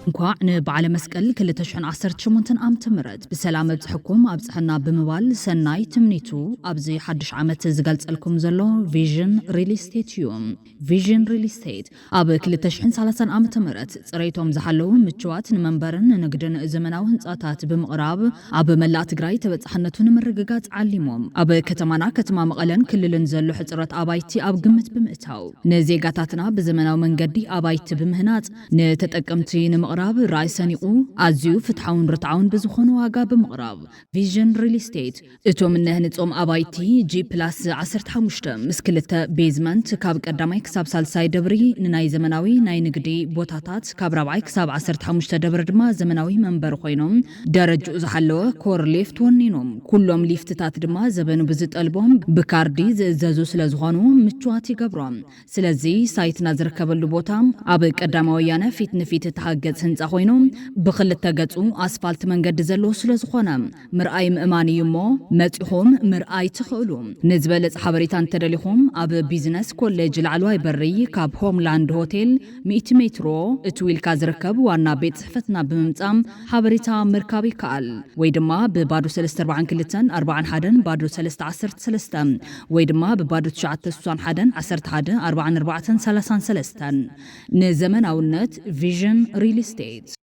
እንኳዕ ንበዓለ መስቀል 2018 ዓመተ ምህረት ብሰላም ኣብዝሕኩም ኣብፅሕና ብምባል ሰናይ ትምኒቱ ኣብዚ ሓድሽ ዓመት ዝገልጸልኩም ዘሎ ቪዥን ሪል ስቴት እዩ። ቪዥን ሪል ስቴት ኣብ 2030 ዓመተ ምህረት ፅሬቶም ዝሓለዉ ምችዋት ንመንበርን ንግድን ዘመናዊ ህንፃታት ብምቕራብ ኣብ መላእ ትግራይ ተበፃሕነቱ ንምርግጋፅ ዓሊሞም ኣብ ከተማና ከተማ መቐለን ክልልን ዘሎ ሕፅረት ኣባይቲ ኣብ ግምት ብምእታው ንዜጋታትና ብዘመናዊ መንገዲ ኣባይቲ ብምህናፅ ንተጠቀምቲ ንምቕራብ ራእይ ሰኒቑ ኣዝዩ ፍትሓውን ርትዓውን ብዝኾነ ዋጋ ብምቕራብ ቪዥን ሪል ስቴት እቶም ነህንፆም ኣባይቲ G+15 ምስ ክልተ ቤዝመንት ካብ ቀዳማይ ክሳብ ሳልሳይ ደብሪ ንናይ ዘመናዊ ናይ ንግዲ ቦታታት ካብ 4 ክሳብ 15 ደብሪ ድማ ዘመናዊ መንበሪ ኮይኖም ደረጅኡ ዝሓለወ ኮር ሊፍት ወኒኖም ኩሎም ሊፍትታት ድማ ዘበኑ ብዝጠልቦም ብካርዲ ዝእዘዙ ስለ ዝኾኑ ምችዋት ይገብሮም። ስለዚ ሳይትና ዝርከበሉ ቦታ ኣብ ቀዳማይ ወያነ ፊት ንፊት ተሓገዝ ህንፃ ኮይኑ ብክልተ ገጹ ኣስፋልት መንገዲ ዘለዎ ስለ ዝኾነ ምርኣይ ምእማን እዩ እሞ መፂኹም ምርኣይ ትኽእሉ። ንዝበለፅ ሓበሬታ እንተደሊኹም ኣብ ቢዝነስ ኮሌጅ ላዕለዋይ በሪ ካብ ሆምላንድ ሆቴል 100 ሜትሮ እትዊልካ ዝርከብ ዋና ቤት ጽሕፈትና ብምምጻም ሓበሬታ ምርካብ ይከኣል ወይ ድማ ብባዶ 342 41 ባዶ 313 ወይ ድማ ብባዶ 961 11 44 33 ንዘመናውነት ቪዥን ሪል ስቴት